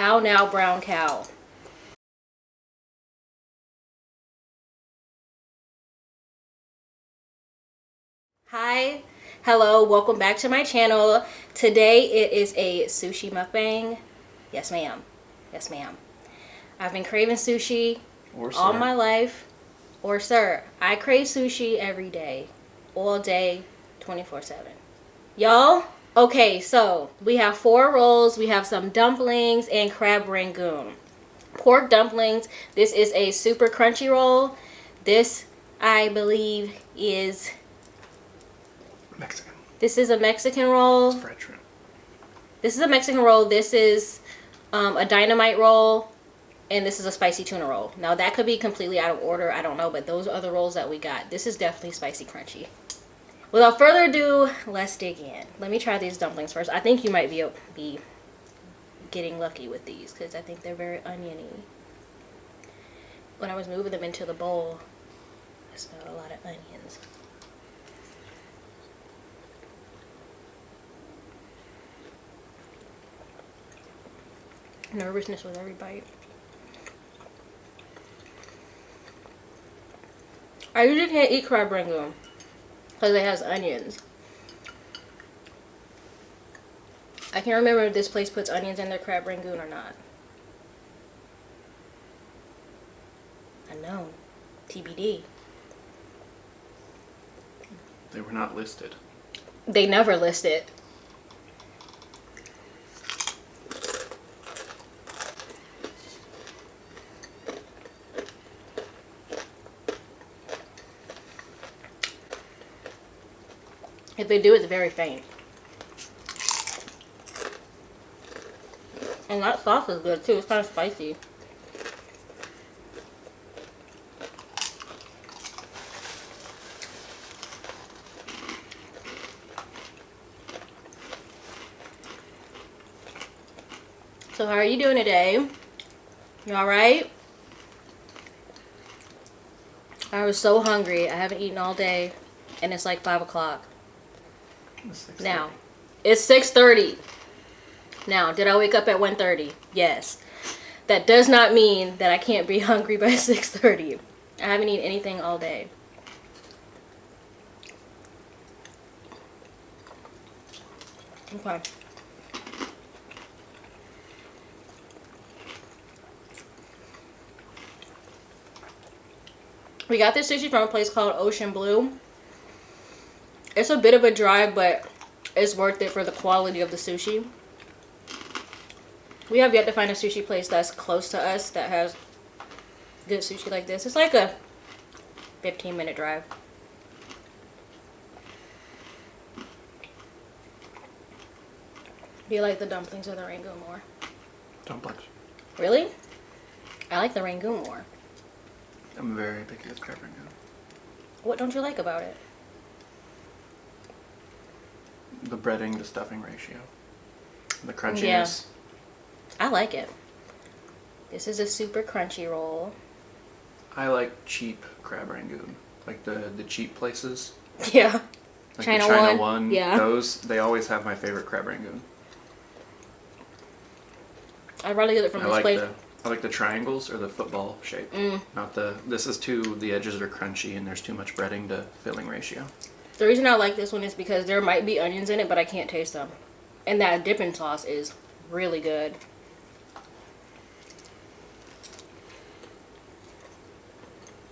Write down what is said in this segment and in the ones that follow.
Ow now, brown cow. Hi, hello, welcome back to my channel. Today it is a sushi mukbang. Yes ma'am, yes ma'am. I've been craving sushi all my life. Or sir, I crave sushi every day, all day, 24/7. Y'all, okay, so we have 4 rolls. We have some dumplings and crab rangoon. Pork dumplings. This is a super crunchy roll. This, I believe, is Mexican. This is a Mexican roll. It's fried shrimp. This is a Mexican roll. This is a dynamite roll. And this is a spicy tuna roll. Now, that could be completely out of order. I don't know. But those are the rolls that we got. This is definitely spicy crunchy. Without further ado, let's dig in. Let me try these dumplings first. I think you might be getting lucky with these because I think they're very oniony. When I was moving them into the bowl, I smelled a lot of onions. Nervousness with every bite. I usually can't eat crab rangoon because it has onions. I can't remember if this place puts onions in their crab rangoon or not. Unknown. TBD. They were not listed. They never list it. If they do, it's very faint. And that sauce is good too. It's kind of spicy. So how are you doing today? You alright? I was so hungry. I haven't eaten all day. And it's like 5 o'clock. Now, it's 6:30. Now, did I wake up at 1:30? Yes. That does not mean that I can't be hungry by 6:30. I haven't eaten anything all day. Okay. We got this sushi from a place called Ocean Blue. It's a bit of a drive, but it's worth it for the quality of the sushi. We have yet to find a sushi place that's close to us that has good sushi like this. It's like a 15-minute drive. Do you like the dumplings or the rangoon more? Dumplings. Really? I like the rangoon more. I'm very picky with crab rangoon. What don't you like about it? The breading to stuffing ratio. The crunchiness. Yeah. I like it. This is a super crunchy roll. I like cheap crab rangoon. Like the cheap places. Yeah. Like China the China one. one. Yeah. Those, they always have my favorite crab rangoon. I'd rather get it from this place. I like the triangles or the football shape. Not this is the edges are crunchy and there's too much breading to filling ratio. The reason I like this one is because there might be onions in it, but I can't taste them. And that dipping sauce is really good.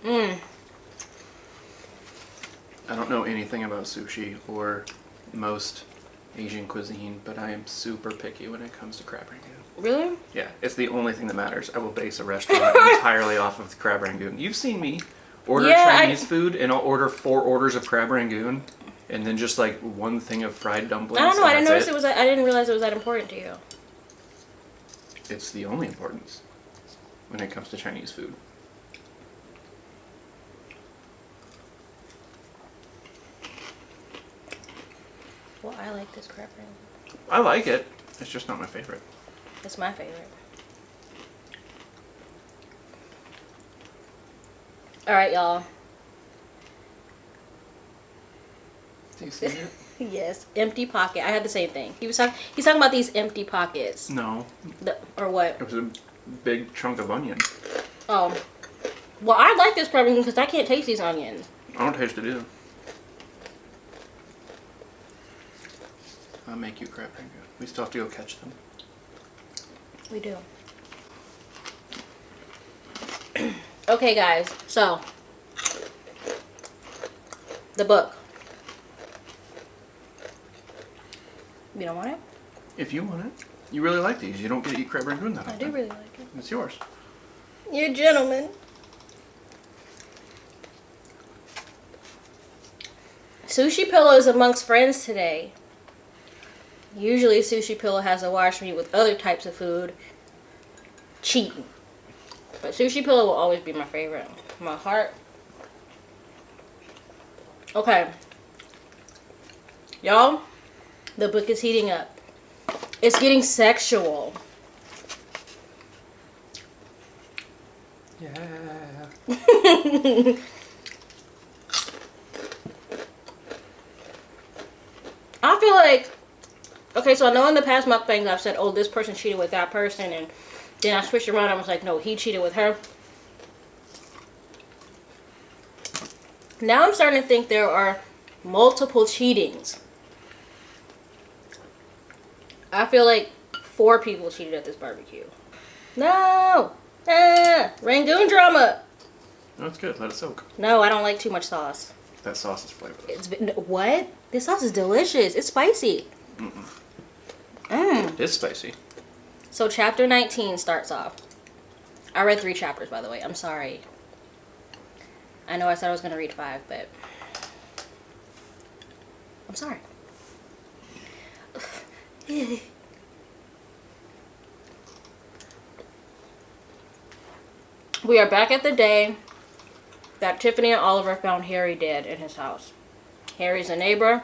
I don't know anything about sushi or most Asian cuisine, but I am super picky when it comes to crab rangoon. Really? Yeah, it's the only thing that matters. I will base a restaurant entirely off of crab rangoon. You've seen me order Chinese food, and I'll order 4 orders of crab rangoon, and then just like 1 thing of fried dumplings. I don't know. I didn't notice I didn't realize it was that important to you. It's the only importance when it comes to Chinese food. Well, I like this crab rangoon. I like it. It's just not my favorite. It's my favorite. All right, y'all. Do you see it? Yes, empty pocket. I had the same thing. He's talking about these empty pockets. No. Or what? It was a big chunk of onion. Oh. Well, I like this crab rangoon because I can't taste these onions. I don't taste it either. I'll make you crab rangoon. We still have to go catch them. We do. Okay, guys. So, the book. You don't want it? If you want it. You really like these. You don't get to eat crab rangoon that often. I do really like it. It's yours. You're a gentleman. Sushi Pillow is amongst friends today. Usually Sushi Pillow has a wash me with other types of food. Cheating. But Sushi Pillow will always be my favorite. My heart. Okay. Y'all, the book is heating up. It's getting sexual. Yeah. I feel like, okay, so I know in the past mukbangs I've said, oh, this person cheated with that person, and then I switched around and I was like, no, he cheated with her. Now I'm starting to think there are multiple cheatings. I feel like 4 people cheated at this barbecue. No! Rangoon drama! No, it's good. Let it soak. No, I don't like too much sauce. That sauce is flavorless. What? This sauce is delicious. It's spicy. It's spicy. So chapter 19 starts off. I read 3 chapters, by the way. I'm sorry. I know I said I was going to read 5, but I'm sorry. We are back at the day that Tiffany and Oliver found Harry dead in his house. Harry's a neighbor.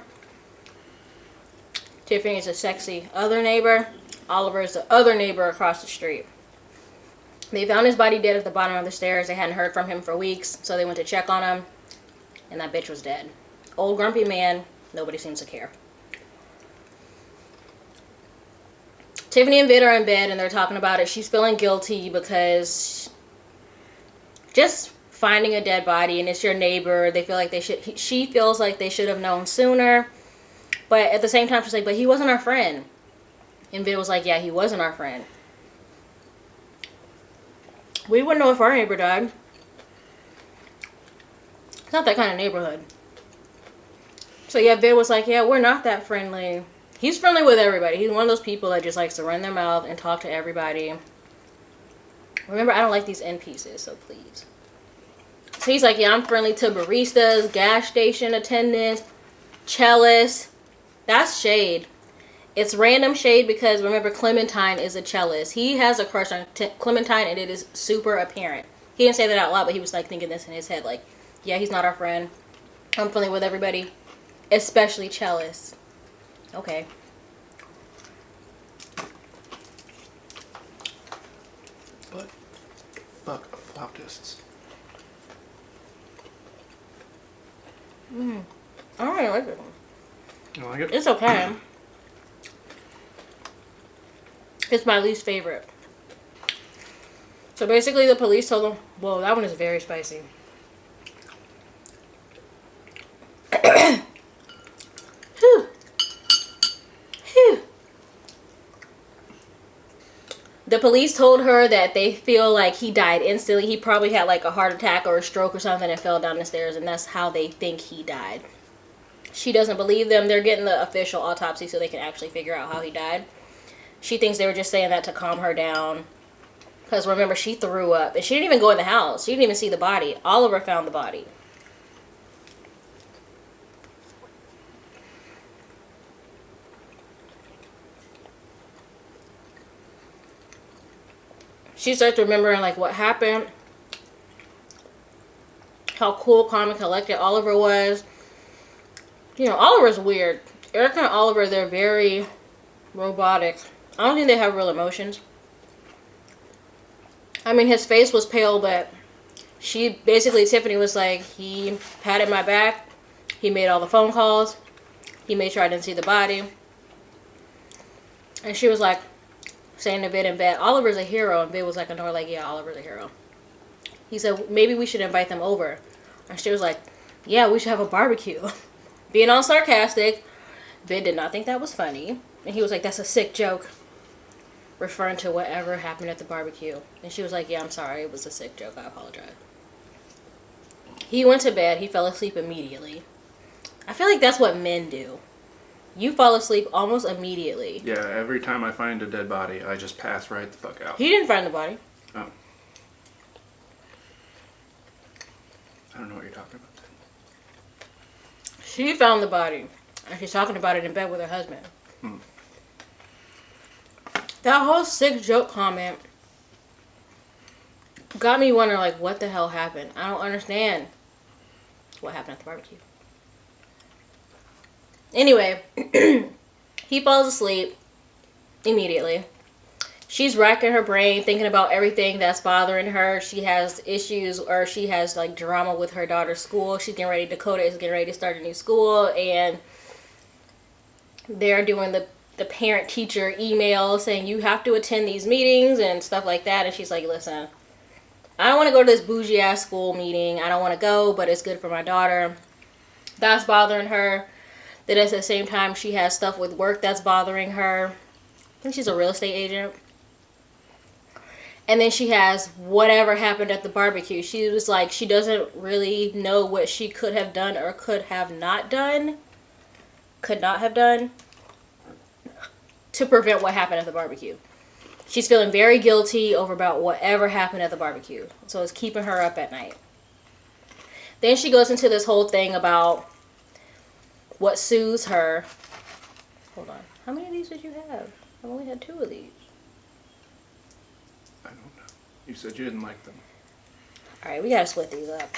Tiffany's a sexy other neighbor. Oliver is the other neighbor across the street. They found his body dead at the bottom of the stairs. They hadn't heard from him for weeks, so they went to check on him, and that bitch was dead. Old grumpy man. Nobody seems to care. Tiffany and Vid are in bed, and they're talking about it. She's feeling guilty because just finding a dead body, and it's your neighbor. They feel like they should. She feels like they should have known sooner, but at the same time, she's like, "But he wasn't our friend." And Vid was like, "Yeah, he wasn't our friend. We wouldn't know if our neighbor died. It's not that kind of neighborhood." So yeah, Vid was like, "Yeah, we're not that friendly." He's friendly with everybody. He's one of those people that just likes to run their mouth and talk to everybody. Remember, I don't like these end pieces, so please. So he's like, yeah, I'm friendly to baristas, gas station attendants, cellists. That's shade. It's random shade because, remember, Clementine is a cellist. He has a crush on Clementine, and it is super apparent. He didn't say that out loud, but he was like thinking this in his head. Like, yeah, he's not our friend. I'm friendly with everybody, especially cellists. Okay. But flautists. I don't really like it. You don't like it? It's okay. It's my least favorite. So basically the police told them, whoa, that one is very spicy. Whew. Whew. The police told her that they feel like he died instantly. He probably had like a heart attack or a stroke or something and fell down the stairs, and that's how they think he died. She doesn't believe them. They're getting the official autopsy so they can actually figure out how he died. She thinks they were just saying that to calm her down. Because remember, she threw up. And she didn't even go in the house. She didn't even see the body. Oliver found the body. She starts remembering like what happened. How cool, calm, and collected Oliver was. You know, Oliver's weird. Erica and Oliver, they're very robotic. I don't think they have real emotions. I mean, his face was pale, but she basically, Tiffany was like, he patted my back. He made all the phone calls. He made sure I didn't see the body. And she was like, saying to Vid in bed, Oliver's a hero. And Vid was like, no, like, yeah, Oliver's a hero. He said, maybe we should invite them over. And she was like, yeah, we should have a barbecue. Being all sarcastic, Vid did not think that was funny. And he was like, that's a sick joke. Referring to whatever happened at the barbecue. And she was like, yeah, I'm sorry. It was a sick joke. I apologize. He went to bed. He fell asleep immediately. I feel like that's what men do. You fall asleep almost immediately. Yeah, every time I find a dead body, I just pass right the fuck out. He didn't find the body. Oh. I don't know what you're talking about. She found the body. And she's talking about it in bed with her husband. That whole sick joke comment got me wondering, like, what the hell happened? I don't understand what happened at the barbecue. Anyway, he falls asleep immediately. She's racking her brain, thinking about everything that's bothering her. She has issues, or she has, like, drama with her daughter's school. She's getting ready, Dakota is getting ready to start a new school, and they're doing the parent-teacher email saying you have to attend these meetings and stuff like that. And she's like, listen, I don't want to go to this bougie-ass school meeting. I don't want to go, but it's good for my daughter. That's bothering her. Then at the same time, she has stuff with work that's bothering her. I think she's a real estate agent. And then she has whatever happened at the barbecue. She was like, she doesn't really know what she could have done or could have not done. Could not have done. To prevent what happened at the barbecue. She's feeling very guilty over about whatever happened at the barbecue. So it's keeping her up at night. Then she goes into this whole thing about what soothes her. Hold on. How many of these did you have? I've only had 2 of these. I don't know. You said you didn't like them. Alright, we gotta split these up.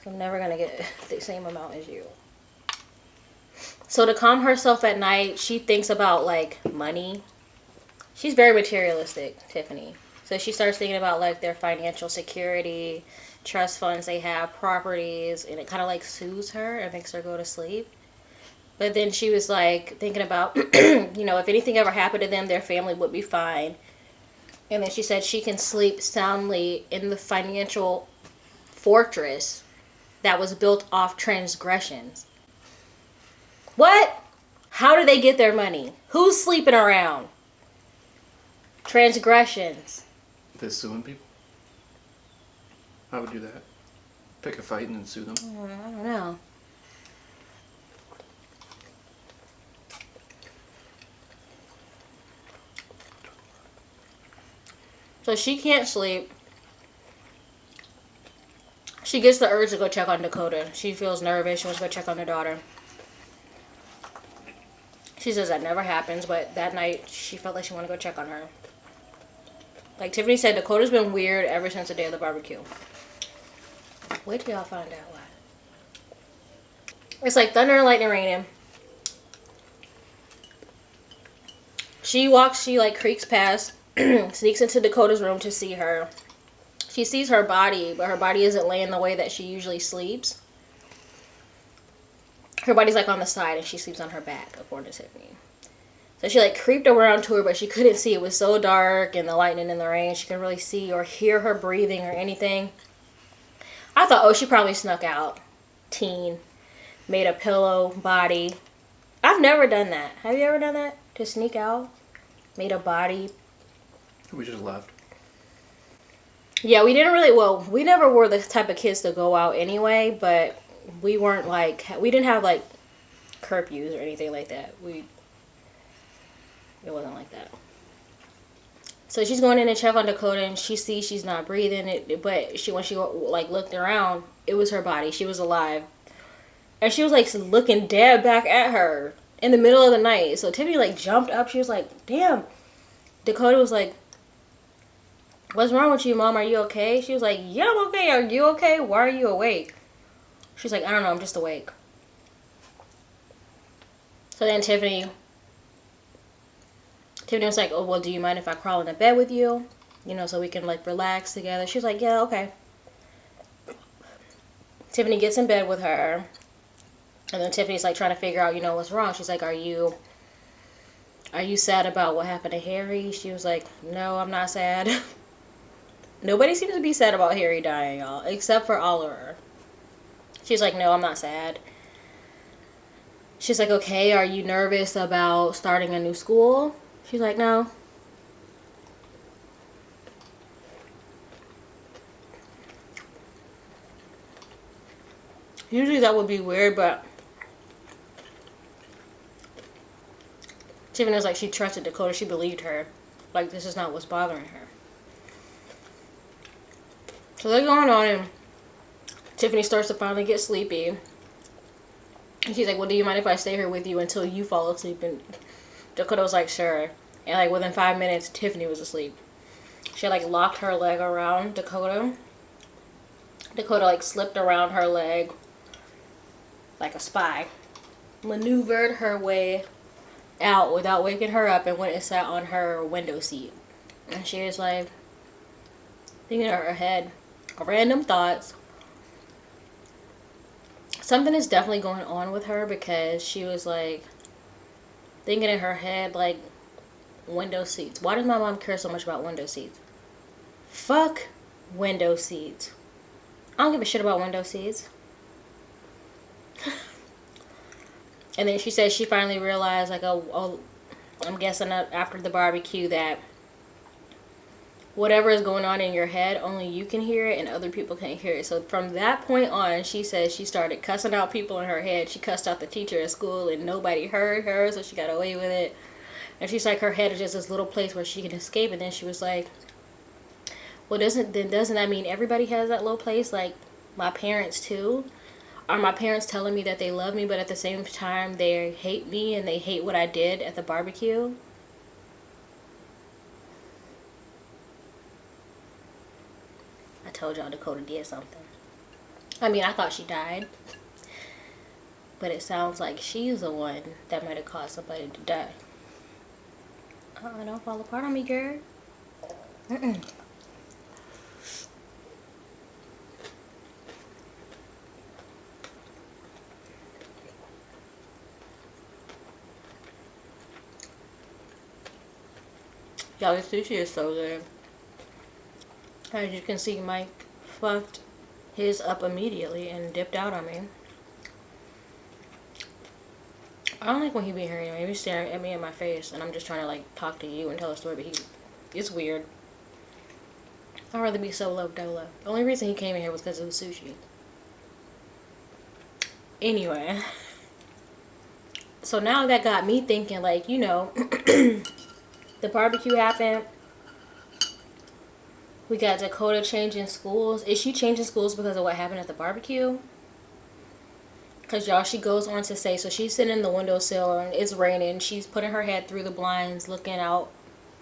I'm never gonna get the same amount as you. So to calm herself at night, she thinks about, like, money. She's very materialistic, Tiffany. So she starts thinking about, like, their financial security, trust funds they have, properties, and it kind of, like, soothes her and makes her go to sleep. But then she was, like, thinking about, you know, if anything ever happened to them, their family would be fine. And then she said she can sleep soundly in the financial fortress that was built off transgressions. What? How do they get their money? Who's sleeping around? Transgressions. They're suing people? I would do that. Pick a fight and then sue them. I don't know. So she can't sleep. She gets the urge to go check on Dakota. She feels nervous. She wants to go check on her daughter. She says that never happens, but that night she felt like she wanted to go check on her. Like Tiffany said, Dakota's been weird ever since the day of the barbecue. Wait till y'all find out why. It's like thunder and lightning raining. She like creaks past, sneaks into Dakota's room to see her. She sees her body, but her body isn't laying the way that she usually sleeps. Her body's like on the side and she sleeps on her back, according to Tiffany. So she like creeped around to her, but she couldn't see. It was so dark and the lightning and the rain. She couldn't really see or hear her breathing or anything. I thought, oh, she probably snuck out. Teen. Made a pillow body. I've never done that. Have you ever done that? To sneak out? Made a body. We just left. Yeah, we didn't really, well, we never were the type of kids to go out anyway, but we weren't like, we didn't have like curfews or anything like that. It wasn't like that. So she's going in to check on Dakota and she sees she's not breathing, but when she like looked around, it was her body. She was alive. And she was like looking dead back at her in the middle of the night. So Tiffany like jumped up. She was like, damn. Dakota was like, what's wrong with you, Mom? Are you okay? She was like, yeah, I'm okay. Are you okay? Why are you awake? She's like, I don't know. I'm just awake. So then Tiffany was like, oh, well, do you mind if I crawl in the bed with you? You know, so we can like relax together. She's like, yeah, okay. Tiffany gets in bed with her. And then Tiffany's like trying to figure out, you know, what's wrong. She's like, are you sad about what happened to Harry? She was like, no, I'm not sad. Nobody seems to be sad about Harry dying, y'all, except for Oliver. She's like, no, I'm not sad. She's like, okay, are you nervous about starting a new school? She's like, no. Usually that would be weird, but Tiffany was like, she trusted Dakota. She believed her. Like, this is not what's bothering her. So they're going on, and Tiffany starts to finally get sleepy. And she's like, well, do you mind if I stay here with you until you fall asleep? And Dakota was like, sure. And like within 5 minutes, Tiffany was asleep. She had like locked her leg around Dakota. Dakota like slipped around her leg like a spy. Maneuvered her way out without waking her up and went and sat on her window seat. And she was like thinking in her head random thoughts. Something is definitely going on with her, because she was like thinking in her head like, window seats. Why does my mom care so much about window seats? Fuck window seats. I don't give a shit about window seats. And then she said she finally realized, like, oh, I'm guessing that after the barbecue, that whatever is going on in your head, only you can hear it and other people can't hear it. So from that point on, she said she started cussing out people in her head. She cussed out the teacher at school and nobody heard her, so she got away with it. And she's like, her head is just this little place where she can escape. And then she was like, well, doesn't that mean everybody has that little place? Like, my parents too? Are my parents telling me that they love me, but at the same time they hate me and they hate what I did at the barbecue? I told y'all Dakota did something. I mean, I thought she died. But it sounds like she's the one that might have caused somebody to die. Don't fall apart on me, girl. Y'all, this sushi is so good. As you can see, Mike fucked his up immediately and dipped out on me. I don't like when he be here anyway. He's staring at me in my face and I'm just trying to like talk to you and tell a story, but it's weird. I'd rather be solo dolo. The only reason he came in here was because of the sushi. Anyway. So now that got me thinking, like, you know, the barbecue happened. We got Dakota changing schools. Is she changing schools because of what happened at the barbecue? Because, y'all, she goes on to say, so she's sitting in the windowsill and it's raining. She's putting her head through the blinds, looking out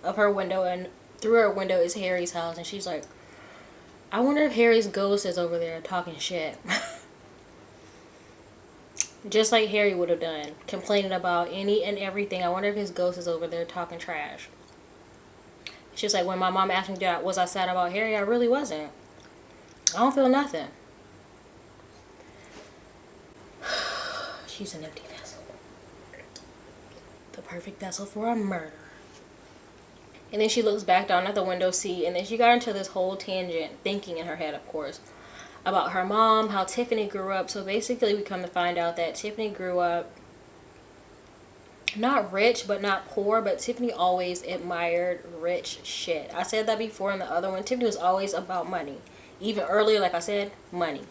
of her window, and through her window is Harry's house. And she's like, I wonder if Harry's ghost is over there talking shit. Just like Harry would have done, complaining about any and everything. I wonder if his ghost is over there talking trash. She's like, when my mom asked me, was I sad about Harry? I really wasn't. I don't feel nothing. She's an empty vessel. The perfect vessel for a murder. And then she looks back down at the window seat, and then she got into this whole tangent, thinking in her head, of course, about her mom, how Tiffany grew up. So basically we come to find out that Tiffany grew up not rich but not poor, but Tiffany always admired rich shit. I said that before in the other one. Tiffany was always about money. Even earlier, like I said, money.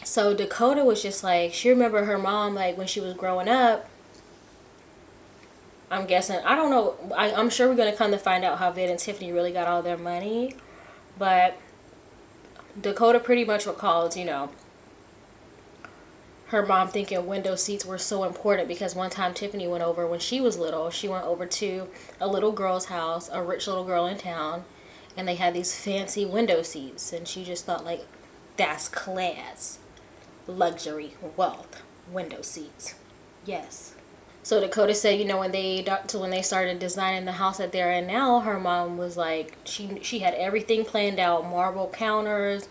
So Dakota was just like, she remembered her mom, like, when she was growing up. I'm guessing, I don't know, I'm sure we're going to come to find out how Vid and Tiffany really got all their money. But Dakota pretty much recalls, you know, her mom thinking window seats were so important because one time Tiffany went over, when she was little, she went over to a little girl's house, a rich little girl in town, and they had these fancy window seats. And she just thought, like, that's class. Luxury, wealth, window seats. Yes. So Dakota said, you know, when they started designing the house that they're in now, her mom was like, she had everything planned out, marble counters,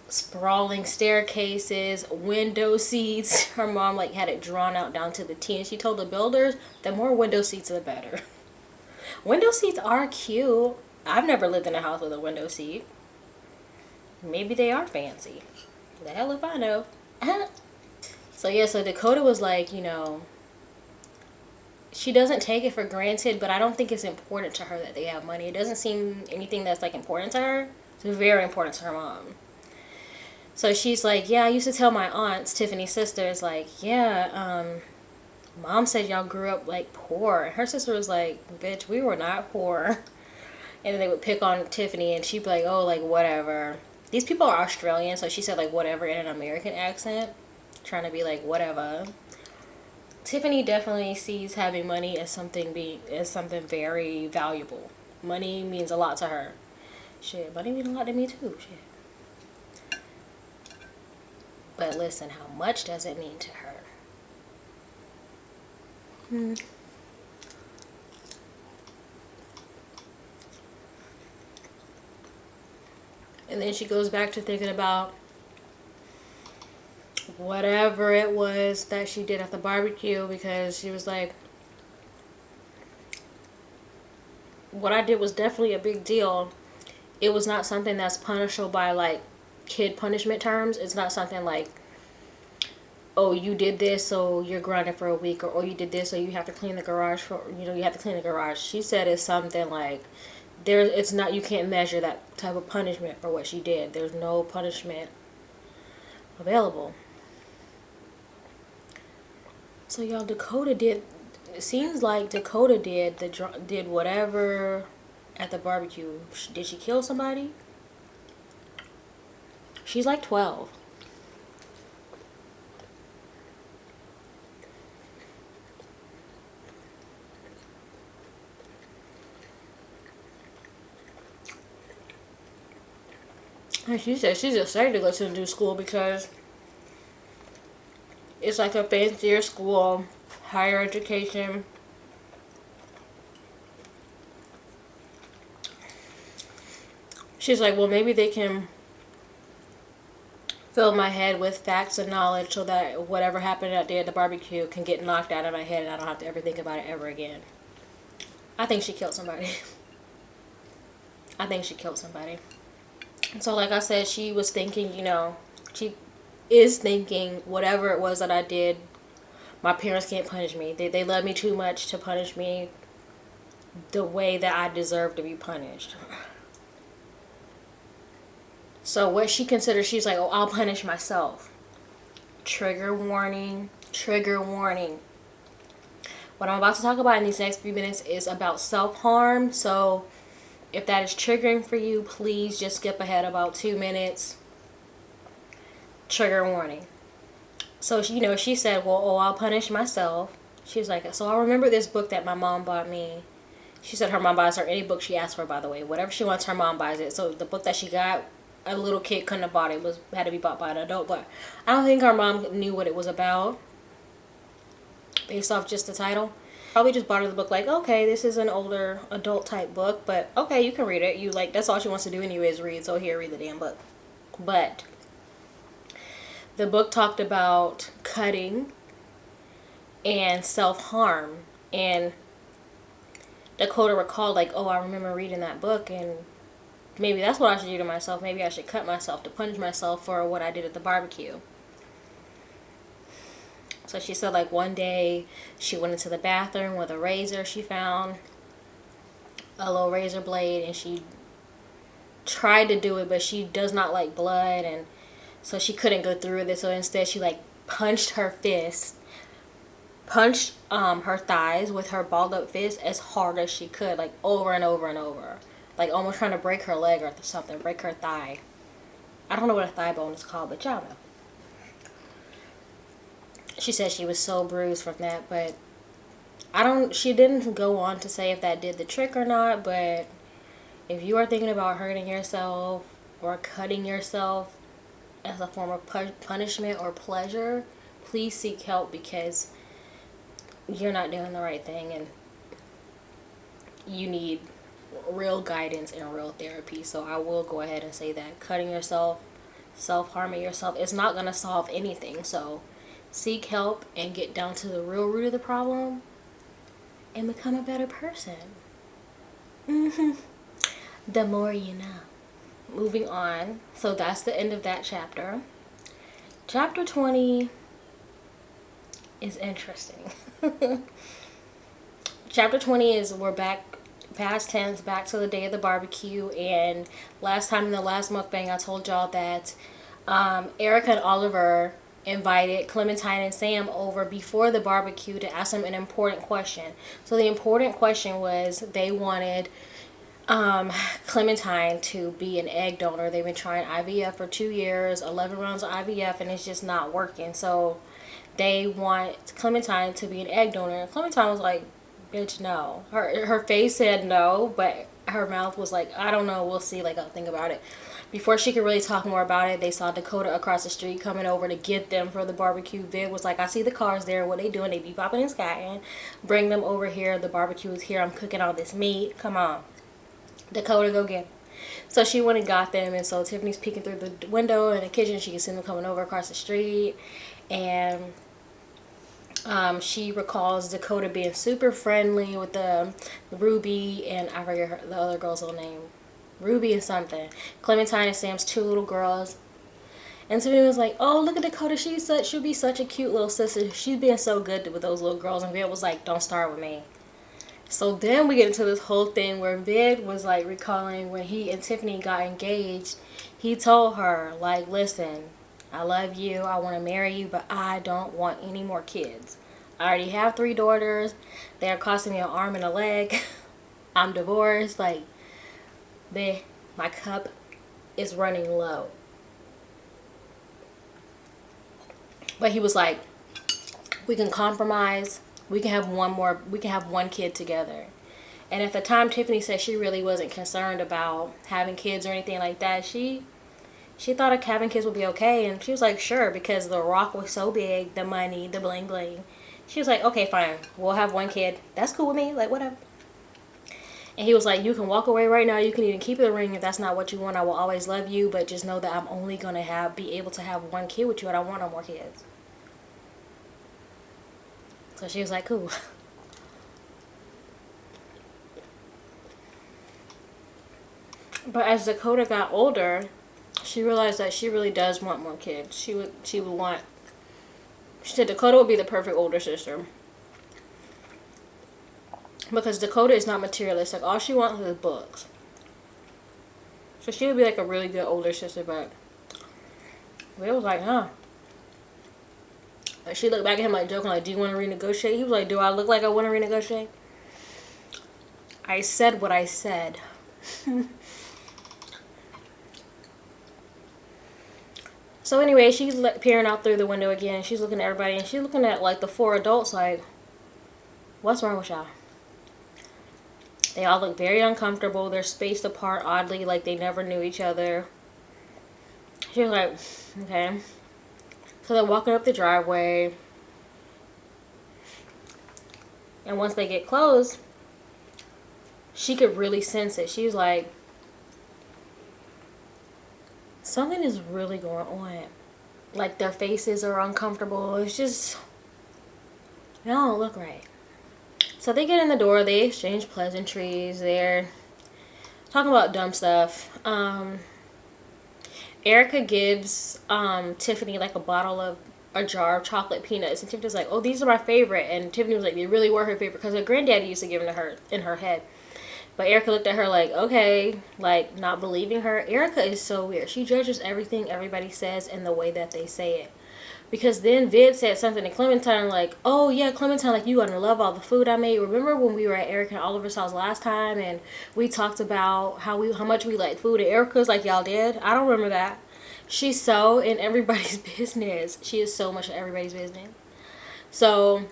sprawling staircases, window seats. Her mom like had it drawn out down to the T, and she told the builders the more window seats the better. Window seats are cute. I've never lived in a house with a window seat. Maybe they are fancy. The hell if I know. So yeah, so Dakota was like, you know, she doesn't take it for granted, but I don't think it's important to her that they have money. It doesn't seem anything that's like important to her. It's very important to her mom. So she's like, yeah, I used to tell my aunts, Tiffany's sisters, like, yeah, mom said y'all grew up like poor. And her sister was like, bitch, we were not poor. And then they would pick on Tiffany, and she'd be like, oh, like, whatever. These people are Australian, so she said, like, whatever in an American accent. Trying to be like, whatever. Tiffany definitely sees having money as something very valuable. Money means a lot to her. Shit, money means a lot to me too. Shit. But listen, how much does it mean to her? And then she goes back to thinking about whatever it was that she did at the barbecue, because she was like, what I did was definitely a big deal. It was not something that's punishable by like kid punishment terms. It's not something like, oh, you did this, so you're grounded for a week, or oh, you did this, so you have to clean the garage for, you know, you have to clean the garage. She said it's something like, it's not, you can't measure that type of punishment for what she did. There's no punishment available. So y'all, Dakota did, it seems like Dakota did whatever at the barbecue. Did she kill somebody? She's like 12. And she said she's excited to go to the new school because it's like a fancier school, higher education. She's like, well, maybe they can fill my head with facts and knowledge so that whatever happened that day at the barbecue can get knocked out of my head and I don't have to ever think about it ever again. I think she killed somebody. I think she killed somebody. So like I said, she was thinking, you know, she is thinking whatever it was that I did, my parents can't punish me. They love me too much to punish me the way that I deserve to be punished. So what she considers, she's like, oh, I'll punish myself. Trigger warning. Trigger warning. What I'm about to talk about in these next few minutes is about self-harm. So if that is triggering for you, please just skip ahead about 2 minutes. Trigger warning. So, you know, she said, well, oh, I'll punish myself. She was like, so I remember this book that my mom bought me. She said her mom buys her any book she asks for, by the way. Whatever she wants, her mom buys it. So the book that she got, a little kid couldn't have bought it. Had to be bought by an adult. But I don't think her mom knew what it was about based off just the title. Probably just bought her the book like, okay, this is an older adult type book, but okay, you can read it. You like, that's all she wants to do anyway is read. So here, read the damn book. But the book talked about cutting and self-harm, and Dakota recalled like, oh, I remember reading that book, and maybe that's what I should do to myself. Maybe I should cut myself to punish myself for what I did at the barbecue. So she said like one day she went into the bathroom with a razor she found, a little razor blade, and she tried to do it, but she does not like blood, and so she couldn't go through with it. So instead she like punched her thighs with her balled up fist as hard as she could, like over and over and over, like almost trying to break her leg or something, break her thigh. I don't know what a thigh bone is called, but y'all know. She said she was so bruised from that, but she didn't go on to say if that did the trick or not, but if you are thinking about hurting yourself or cutting yourself as a form of punishment or pleasure, please seek help, because you're not doing the right thing and you need real guidance and real therapy. So I will go ahead and say that cutting yourself, self-harming yourself is not going to solve anything. So seek help and get down to the real root of the problem and become a better person. The more you know. Moving on. So that's the end of that chapter. Chapter 20 is interesting. Chapter 20 is we're back past tense, back to the day of the barbecue. And last time in the last mukbang I told y'all that Erica and Oliver invited Clementine and Sam over before the barbecue to ask them an important question. So the important question was they wanted Clementine to be an egg donor. They've been trying IVF for 2 years, 11 rounds of IVF, and it's just not working. So they want Clementine to be an egg donor. And Clementine was like, bitch, no. Her face said no, but her mouth was like, I don't know, we'll see, like, I'll think about it. Before she could really talk more about it, they saw Dakota across the street coming over to get them for the barbecue. Vid was like, I see the cars there. What they doing? They be popping and skying. Bring them over here. The barbecue is here. I'm cooking all this meat. Come on. Dakota, go get them. So she went and got them. And so Tiffany's peeking through the window in the kitchen. She can see them coming over across the street. And she recalls Dakota being super friendly with the Ruby and I forget the other girl's little name. Ruby and something. Clementine and Sam's 2 little girls. And Tiffany was like, oh, look at Dakota. She'll be such a cute little sister. She's being so good with those little girls. And Vid was like, don't start with me. So then we get into this whole thing where Vid was like recalling when he and Tiffany got engaged. He told her, like, listen, I love you. I want to marry you, but I don't want any more kids. I already have 3 daughters. They're costing me an arm and a leg. I'm divorced. Like, my cup is running low. But he was like, we can compromise. We can have one kid together. And at the time, Tiffany said she really wasn't concerned about having kids or anything like that. She thought having kids would be okay. And she was like, sure, because the rock was so big, the money, the bling bling. She was like, okay, fine. We'll have 1 kid. That's cool with me. Like, whatever. And he was like, you can walk away right now. You can even keep the ring if that's not what you want. I will always love you. But just know that I'm only going to be able to have 1 kid with you. I don't want no more kids. So she was like, cool. But as Dakota got older, she realized that she really does want more kids. She said Dakota would be the perfect older sister. Because Dakota is not materialistic. All she wants is books. So she would be like a really good older sister, but Will was like, huh. Like she looked back at him like joking, like, do you want to renegotiate? He was like, do I look like I want to renegotiate? I said what I said. So anyway, she's peering out through the window again. She's looking at everybody, and she's looking at like the 4 adults like, what's wrong with y'all? They all look very uncomfortable. They're spaced apart oddly, like they never knew each other. She was like, okay. So they're walking up the driveway. And once they get close, she could really sense it. She was like, something is really going on. Like their faces are uncomfortable. It's just, they don't look right. So they get in the door. They exchange pleasantries. They're talking about dumb stuff. Erica gives Tiffany like a jar of chocolate peanuts, and Tiffany's like, oh, these are my favorite. And Tiffany was like, they really were her favorite because her granddaddy used to give them to her in her head. But Erica looked at her like, okay, like not believing her. Erica is so weird. She judges everything everybody says and the way that they say it. Because then Vid said something to Clementine like, oh yeah, Clementine, like, you gonna love all the food I made. Remember when we were at Erica and Oliver's house last time and we talked about how much we like food, and Erica's like, y'all did? I don't remember that. She's so in everybody's business. She is so much in everybody's business. So,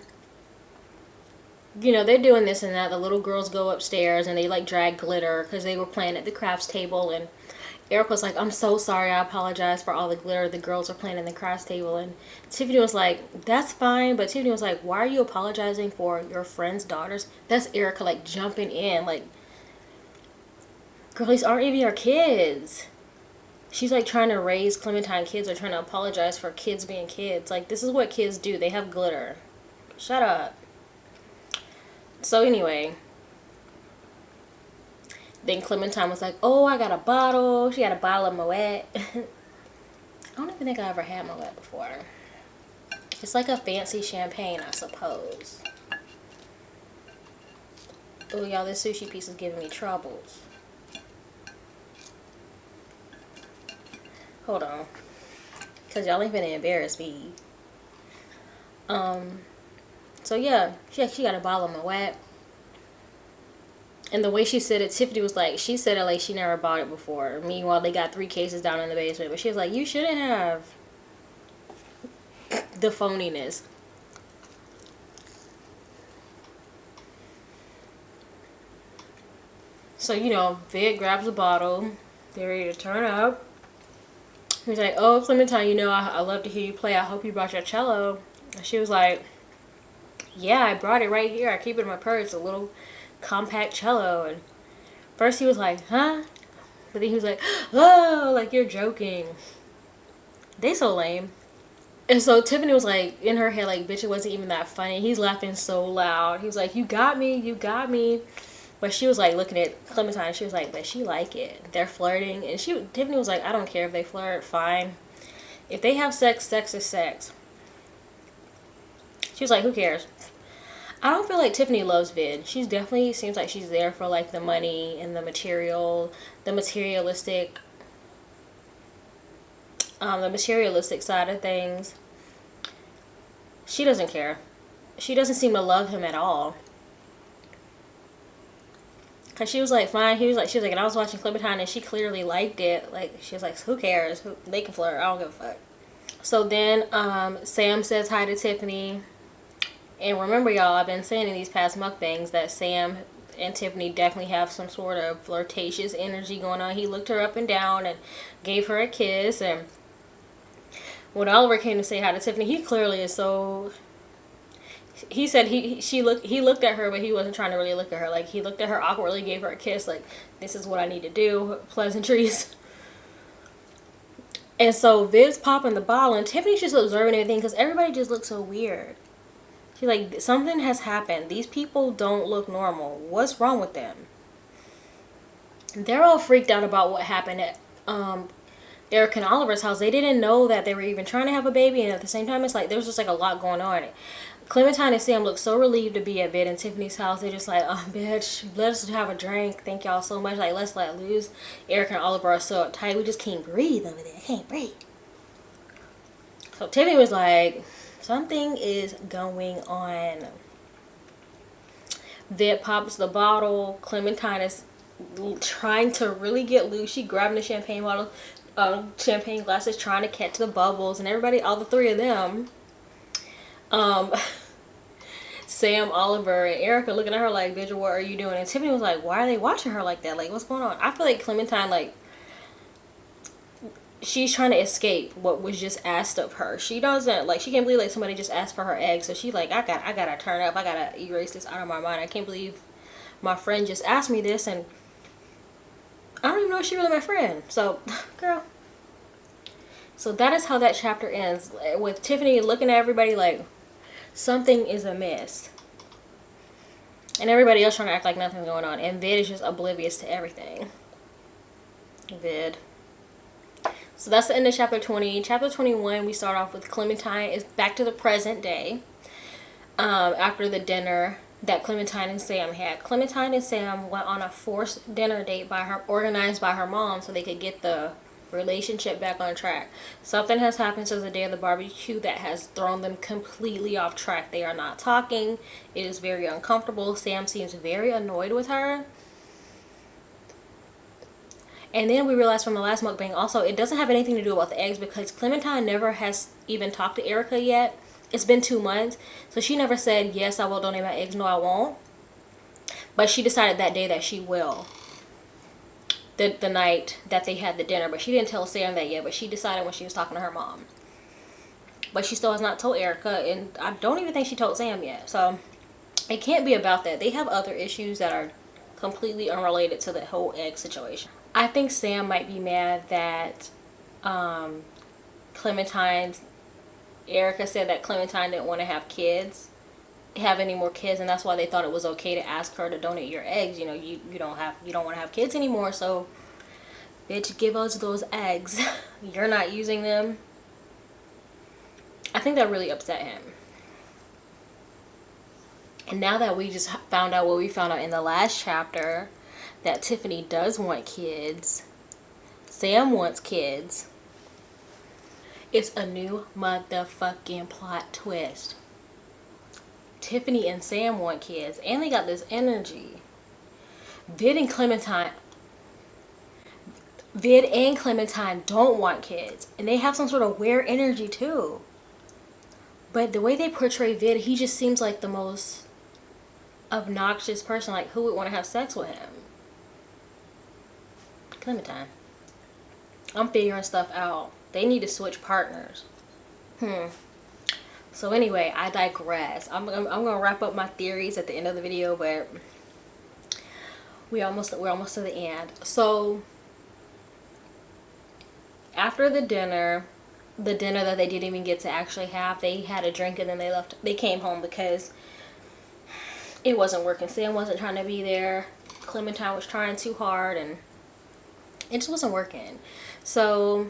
you know, they're doing this and that. The little girls go upstairs and they like drag glitter because they were playing at the crafts table, and Eric was like, I'm so sorry, I apologize for all the glitter the girls are playing in the crafts table. And Tiffany was like, that's fine. But Tiffany was like, why are you apologizing for your friend's daughters? That's Erica like jumping in like, girl, these aren't even your kids. she's like trying to raise Clementine kids or trying to apologize for kids being kids. Like, this is what kids do. They have glitter. Shut up. So anyway, then Clementine was like, oh, I got a bottle. She got a bottle of Moet. I don't even think I ever had Moet before. It's like a fancy champagne, I suppose. Oh, y'all, this sushi piece is giving me troubles. Hold on. Because y'all ain't finna embarrass me. So yeah, she got a bottle of Moet. And the way she said it, Tiffany was like, she said it like she never bought it before. Meanwhile, they got 3 cases down in the basement. But she was like, you shouldn't have. The phoniness. So, you know, Vid grabs a bottle. They're ready to turn up. He's like, oh, Clementine, you know, I love to hear you play. I hope you brought your cello. And she was like, yeah, I brought it right here. I keep it in my purse. A little compact cello. And first he was like, huh? But then he was like, oh, like you're joking. They so lame. And so Tiffany was like, in her head, like, bitch, it wasn't even that funny. He's laughing so loud. He was like, you got me, you got me. But she was like looking at Clementine. She was like, but she like it. They're flirting. And Tiffany was like, I don't care if they flirt, fine. If they have sex, sex is sex. She was like, who cares? I don't feel like Tiffany loves Vid. She's definitely seems like she's there for like the money and the material, the materialistic side of things. She doesn't care. She doesn't seem to love him at all. Cause she was like, fine. She was like, and I was watching Clementine and she clearly liked it. Like, she was like, who cares? They can flirt. I don't give a fuck. So then, Sam says hi to Tiffany. And remember, y'all, I've been saying in these past mukbangs that Sam and Tiffany definitely have some sort of flirtatious energy going on. He looked her up and down and gave her a kiss. And when Oliver came to say hi to Tiffany, he clearly is so... He said he looked at her, but he wasn't trying to really look at her. Like, he looked at her awkwardly, gave her a kiss. Like, this is what I need to do. Pleasantries. And so Vid's popping the bottle, and Tiffany's just observing everything because everybody just looks so weird. She's like, something has happened. These people don't look normal. What's wrong with them? They're all freaked out about what happened at Eric and Oliver's house. They didn't know that they were even trying to have a baby, and at the same time, it's like there was just like a lot going on. Clementine and Sam look so relieved to be at Vid and Tiffany's house. They're just like, oh, bitch, let's have a drink. Thank y'all so much. Like, let's let loose. Eric and Oliver are so uptight. We just can't breathe over there. I can't breathe. So Tiffany was like, something is going on. Vid pops the bottle. Clementine is trying to really get loose. She grabbing the champagne bottle, champagne glasses, trying to catch the bubbles. And everybody, all the 3 of them, Sam, Oliver, and Erica looking at her like, bitch, what are you doing? And Tiffany was like, why are they watching her like that? Like, what's going on? I feel like Clementine, like, she's trying to escape what was just asked of her. She doesn't, like, she can't believe, like, somebody just asked for her eggs. So she like, I gotta turn up. I gotta erase this out of my mind. I can't believe my friend just asked me this, and I don't even know if she's really my friend. So, girl. So that is how that chapter ends, with Tiffany looking at everybody like, something is amiss. And everybody else trying to act like nothing's going on. And Vid is just oblivious to everything. Vid. So that's the end of chapter 20. Chapter 21, we start off with Clementine is back to the present day. After the dinner that Clementine and Sam had. Clementine and Sam went on a forced dinner date organized by her mom so they could get the relationship back on track. Something has happened since the day of the barbecue that has thrown them completely off track. They are not talking. It is very uncomfortable. Sam seems very annoyed with her. And then we realized from the last mukbang also, it doesn't have anything to do about the eggs because Clementine never has even talked to Erica yet. It's been 2 months. So she never said, yes, I will donate my eggs. No, I won't. But she decided that day that she will. The night that they had the dinner. But she didn't tell Sam that yet. But she decided when she was talking to her mom. But she still has not told Erica. And I don't even think she told Sam yet. So it can't be about that. They have other issues that are completely unrelated to the whole egg situation. I think Sam might be mad that Clementine's Erica said that Clementine didn't want to have any more kids, and that's why they thought it was okay to ask her to donate your eggs. You know, you don't want to have kids anymore, so bitch, give us those eggs. You're not using them. I think that really upset him. And now that we just found out what we found out in the last chapter, that Tiffany does want kids, Sam wants kids, it's a new motherfucking plot twist. Tiffany and Sam want kids, and they got this energy. Vid and Clementine don't want kids, and they have some sort of weird energy too. But the way they portray Vid, he just seems like the most obnoxious person. Like, who would want to have sex with him? Clementine. I'm figuring stuff out. They need to switch partners. So anyway, I digress. I'm gonna wrap up my theories at the end of the video, but we're almost to the end. So after the dinner that they didn't even get to actually have, they had a drink and then they left. They came home because it wasn't working. Sam wasn't trying to be there. Clementine was trying too hard, and it just wasn't working. So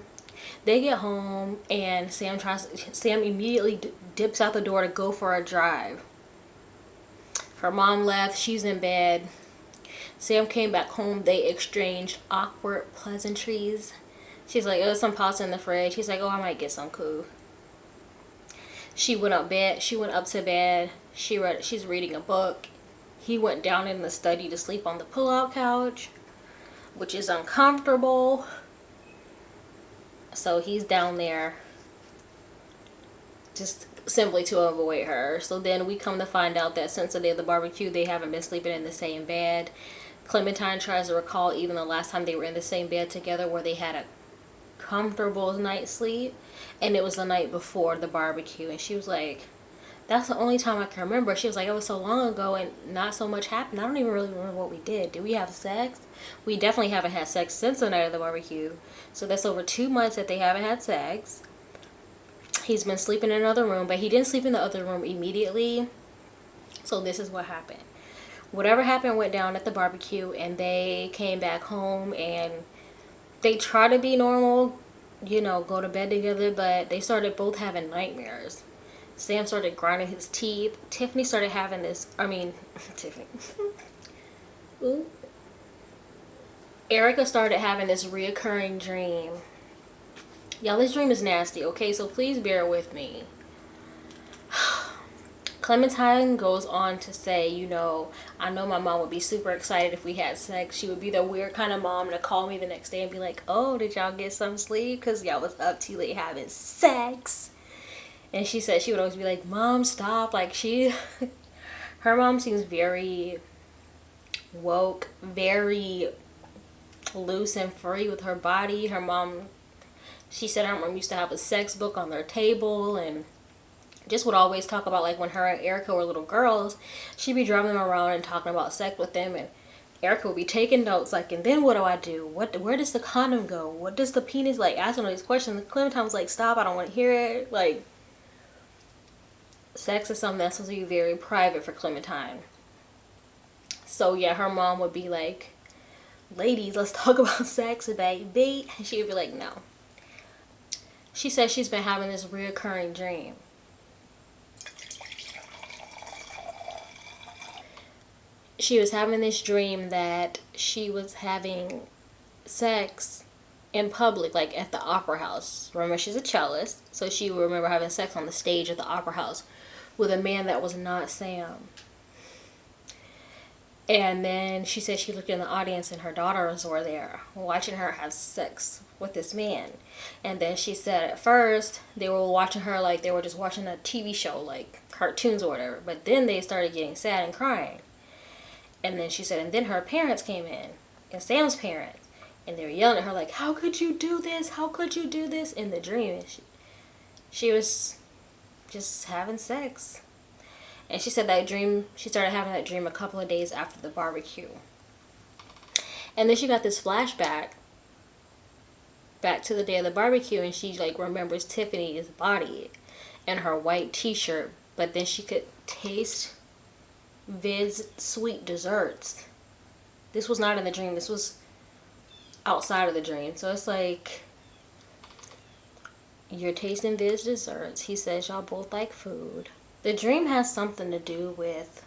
they get home, and Sam immediately dips out the door to go for a drive. Her mom left. She's in bed. Sam came back home. They exchanged awkward pleasantries. She's like, oh, some pasta in the fridge. He's like, oh, I might get some cool. She went up to bed. She's reading a book. He went down in the study to sleep on the pull-out couch, which is uncomfortable. So he's down there just simply to avoid her. So then we come to find out that since the day of the barbecue, they haven't been sleeping in the same bed. Clementine tries to recall even the last time they were in the same bed together where they had a comfortable night's sleep, and it was the night before the barbecue, and she was like, that's the only time I can remember. She was like, it was so long ago and not so much happened. I don't even really remember what we did. Did we have sex? We definitely haven't had sex since the night of the barbecue. So that's over 2 months that they haven't had sex. He's been sleeping in another room, but he didn't sleep in the other room immediately. So this is what happened. Whatever happened went down at the barbecue, and they came back home and they tried to be normal, you know, go to bed together, but they started both having nightmares. Sam started grinding his teeth. Tiffany started having this, Tiffany. Ooh. Erica started having this reoccurring dream. Y'all, this dream is nasty, okay? So please bear with me. Clementine goes on to say, you know, I know my mom would be super excited if we had sex. She would be the weird kind of mom to call me the next day and be like, oh, did y'all get some sleep? Because y'all was up too late having sex. And she said she would always be like, Mom, stop. Like, her mom seems very woke, very loose and free with her body. Her mom, she said her mom used to have a sex book on their table and just would always talk about, like, when her and Erica were little girls, she'd be driving them around and talking about sex with them, and Erica would be taking notes, like, and then what do I do? Where does the condom go? What does the penis, like, asking all these questions. Clementine was like, stop, I don't want to hear it. Like, sex is something that's supposed to be very private for Clementine. So, yeah, her mom would be like, ladies, let's talk about sex, baby. And she would be like, no. She says she's been having this reoccurring dream. She was having this dream that she was having sex in public, like at the opera house. Remember, she's a cellist, so she would remember having sex on the stage at the opera house with a man that was not Sam. And then she said she looked in the audience and her daughters were there watching her have sex with this man. And then she said at first they were watching her like they were just watching a TV show, like cartoons or whatever. But then they started getting sad and crying. And then she said, and then her parents came in, and Sam's parents, and they were yelling at her like, how could you do this? How could you do this? In the dream, she was just having sex. And she said that dream, she started having that dream a couple of days after the barbecue. And then she got this flashback back to the day of the barbecue, and she like remembers Tiffany's body and her white t-shirt, but then she could taste Vid's sweet desserts. This was not in the dream. This was outside of the dream. So it's like, you're tasting Vid's desserts. He says y'all both like food. The dream has something to do with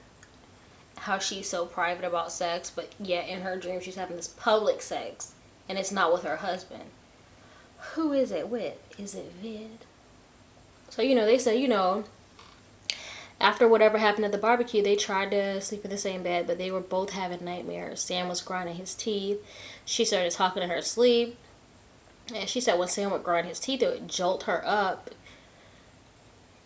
how she's so private about sex, but yet in her dream she's having this public sex, and it's not with her husband. Who is it with? Is it Vid? So, they said, after whatever happened at the barbecue, they tried to sleep in the same bed, but they were both having nightmares. Sam was grinding his teeth. She started talking in her sleep. And she said when Sam would grind his teeth, it would jolt her up.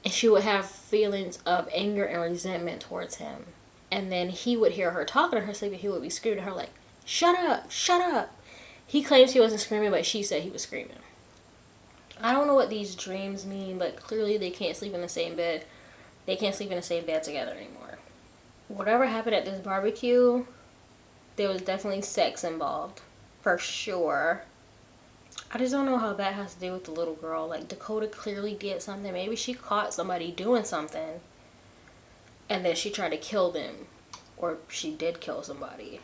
And she would have feelings of anger and resentment towards him. And then he would hear her talking in her sleep, and he would be screaming at her like, shut up, shut up. He claims he wasn't screaming, but she said he was screaming. I don't know what these dreams mean, but clearly they can't sleep in the same bed. They can't sleep in the same bed together anymore. Whatever happened at this barbecue, there was definitely sex involved. For sure. I just don't know how that has to do with the little girl. Like, Dakota clearly did something. Maybe she caught somebody doing something, and then she tried to kill them. Or she did kill somebody.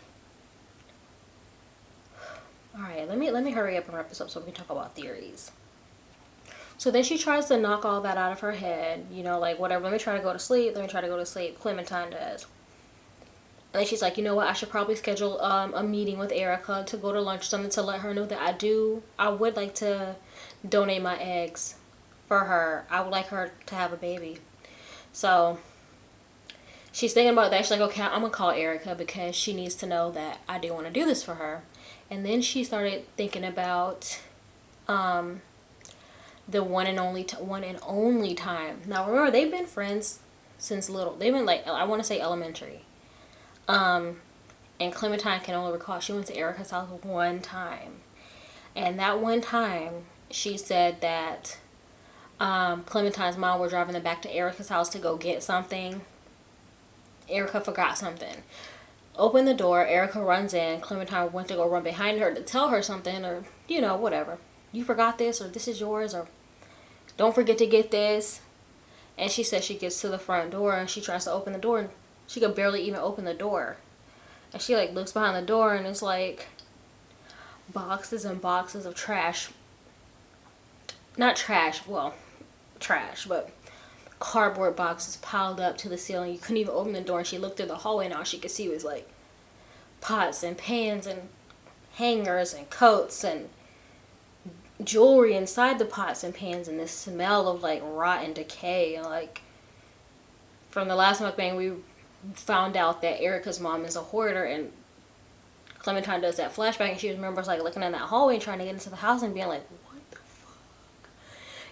Alright, let me hurry up and wrap this up so we can talk about theories. So then she tries to knock all that out of her head. Like, whatever, let me try to go to sleep. Clementine does. And then she's like, you know what, I should probably schedule a meeting with Erica to go to lunch, something to let her know that I would like to donate my eggs for her. I would like her to have a baby. So she's thinking about that. She's like, okay, I'm going to call Erica because she needs to know that I do want to do this for her. And then she started thinking about the one and only time. Now remember, they've been friends since little. They've been like, I want to say elementary. And Clementine can only recall she went to Erica's house one time. And that one time, she said that Clementine's mom were driving them back to Erica's house to go get something. Erica forgot something. Open the door, Erica runs in. Clementine went to go run behind her to tell her something, or, whatever. You forgot this, or this is yours, or don't forget to get this. And she says she gets to the front door and she tries to open the door, and she could barely even open the door. And she like looks behind the door, and it's like boxes and boxes of trash. Not trash, well, trash, but cardboard boxes piled up to the ceiling. You couldn't even open the door, and she looked through the hallway, and all she could see was like pots and pans and hangers and coats and jewelry inside the pots and pans, and this smell of like rot and decay. And like, from the last mukbang, we found out that Erica's mom is a hoarder, and Clementine does that flashback, and she remembers like looking in that hallway and trying to get into the house and being like, what the fuck?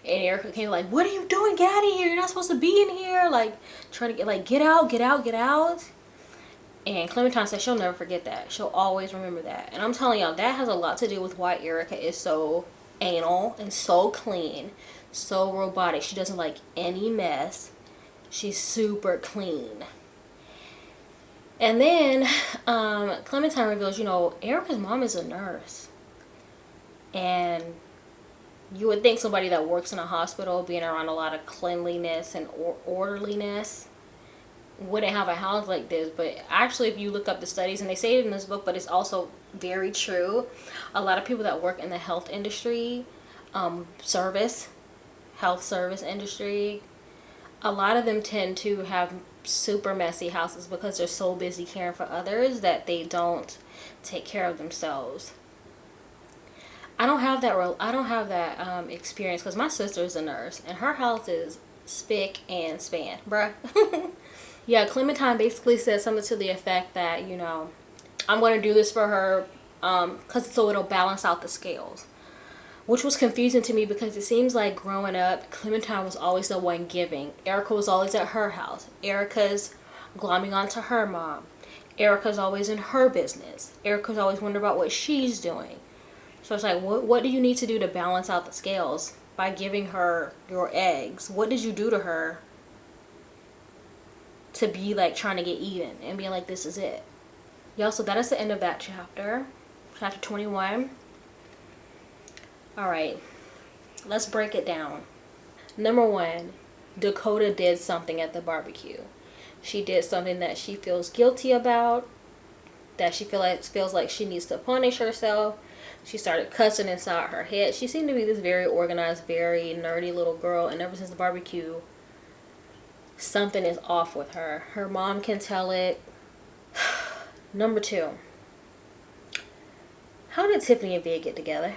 And Erica came like, what are you doing? Get out of here. You're not supposed to be in here. Like, trying to get like, get out, get out, get out. And Clementine said she'll never forget that. She'll always remember that. And I'm telling y'all, that has a lot to do with why Erica is so anal and so clean, so robotic. She doesn't like any mess. She's super clean. And then Clementine reveals, Erica's mom is a nurse. And you would think somebody that works in a hospital, being around a lot of cleanliness and orderliness, wouldn't have a house like this. But actually, if you look up the studies, and they say it in this book, but it's also very true, a lot of people that work in the health industry, health service industry, a lot of them tend to have super messy houses because they're so busy caring for others that they don't take care of themselves. I don't have that experience because my sister is a nurse, and her house is spick and span, bruh. Yeah, Clementine basically said something to the effect that, I'm going to do this for her so it'll balance out the scales. Which was confusing to me because it seems like growing up, Clementine was always the one giving. Erica was always at her house. Erica's glomming onto her mom. Erica's always in her business. Erica's always wondering about what she's doing. So it's like, what do you need to do to balance out the scales by giving her your eggs? What did you do to her to be like trying to get even and being like, this is it? Y'all, so that is the end of that chapter. Chapter 21. All right, let's break it down. Number one, Dakota did something at the barbecue. She did something that she feels guilty about, that she feels like she needs to punish herself. She started cussing inside her head. She seemed to be this very organized, very nerdy little girl, and ever since the barbecue, something is off with her. Her mom can tell it. Number two, how did Tiffany and Vid get together?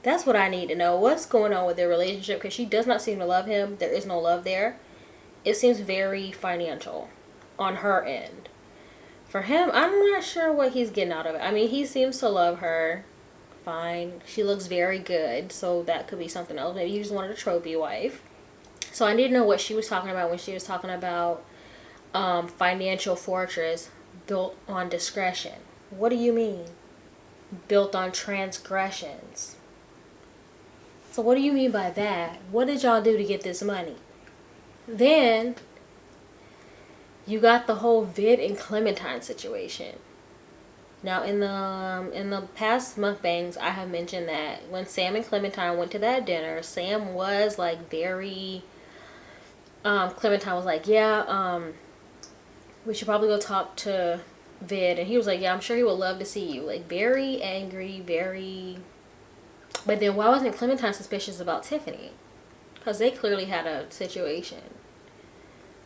That's what I need to know. What's going on with their relationship? Because she does not seem to love him. There is no love there. It seems very financial on her end. For him, I'm not sure what he's getting out of it. I mean, he seems to love her. Fine. She looks very good. So that could be something else. Maybe he just wanted a trophy wife. So I need to know what she was talking about when she was talking about financial fortress built on discretion. What do you mean? Built on transgressions. So what do you mean by that? What did y'all do to get this money? Then you got the whole Vid and Clementine situation. Now in the past mukbangs, I have mentioned that when Sam and Clementine went to that dinner, Sam was like very Clementine was like, yeah, we should probably go talk to Vid, and he was like, yeah, I'm sure he would love to see you. Like very angry, very. But then why wasn't Clementine suspicious about Tiffany? Because they clearly had a situation.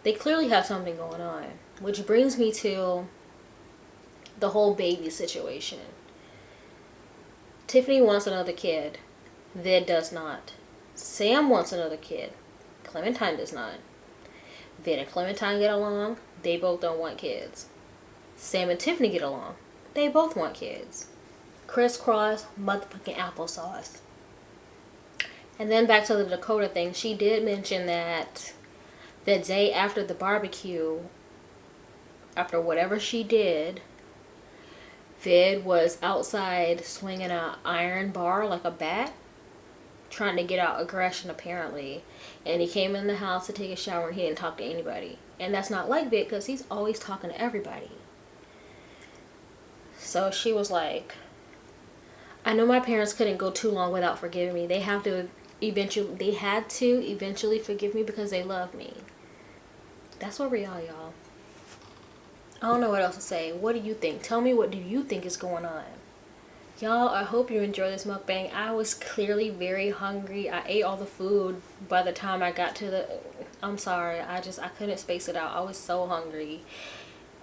They clearly have something going on. Which brings me to the whole baby situation. Tiffany wants another kid. Vid does not. Sam wants another kid. Clementine does not. Vid and Clementine get along. They both don't want kids. Sam and Tiffany get along. They both want kids. Crisscross motherfucking applesauce. And then back to the Dakota thing. She did mention that the day after the barbecue, after whatever she did, Vid was outside swinging an iron bar like a bat, trying to get out aggression apparently. And he came in the house to take a shower and he didn't talk to anybody. And that's not like Vid because he's always talking to everybody. So she was like, I know my parents couldn't go too long without forgiving me. They had to eventually forgive me because they love me. That's where we are, y'all. I don't know what else to say. What do you think? Tell me, what do you think is going on? Y'all, I hope you enjoyed this mukbang. I was clearly very hungry. I ate all the food by the time I got to the... I'm sorry. I couldn't space it out. I was so hungry.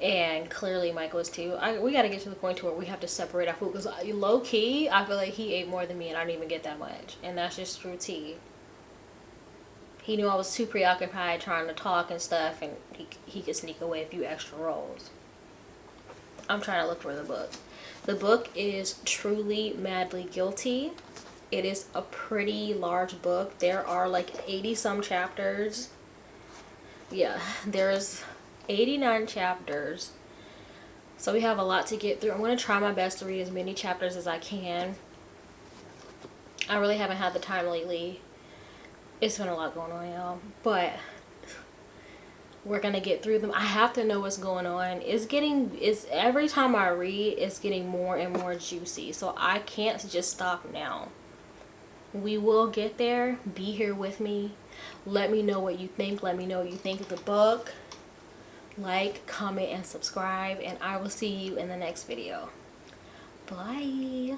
And clearly Mike was too. We got to get to the point to where we have to separate our food. Because low-key, I feel like he ate more than me and I didn't even get that much. And that's just true tea. He knew I was too preoccupied trying to talk and stuff. And he could sneak away a few extra rolls. I'm trying to look for the book. The book is Truly Madly Guilty. It is a pretty large book. There are like 80 some chapters. Yeah, there's 89 chapters. So we have a lot to get through. I'm going to try my best to read as many chapters as I can. I really haven't had the time lately. It's been a lot going on, y'all. But we're going to get through them. I have to know what's going on. Every time I read, it's getting more and more juicy. So I can't just stop now. We will get there. Be here with me. Let me know what you think. Let me know what you think of the book. Like, comment, and subscribe. And I will see you in the next video. Bye.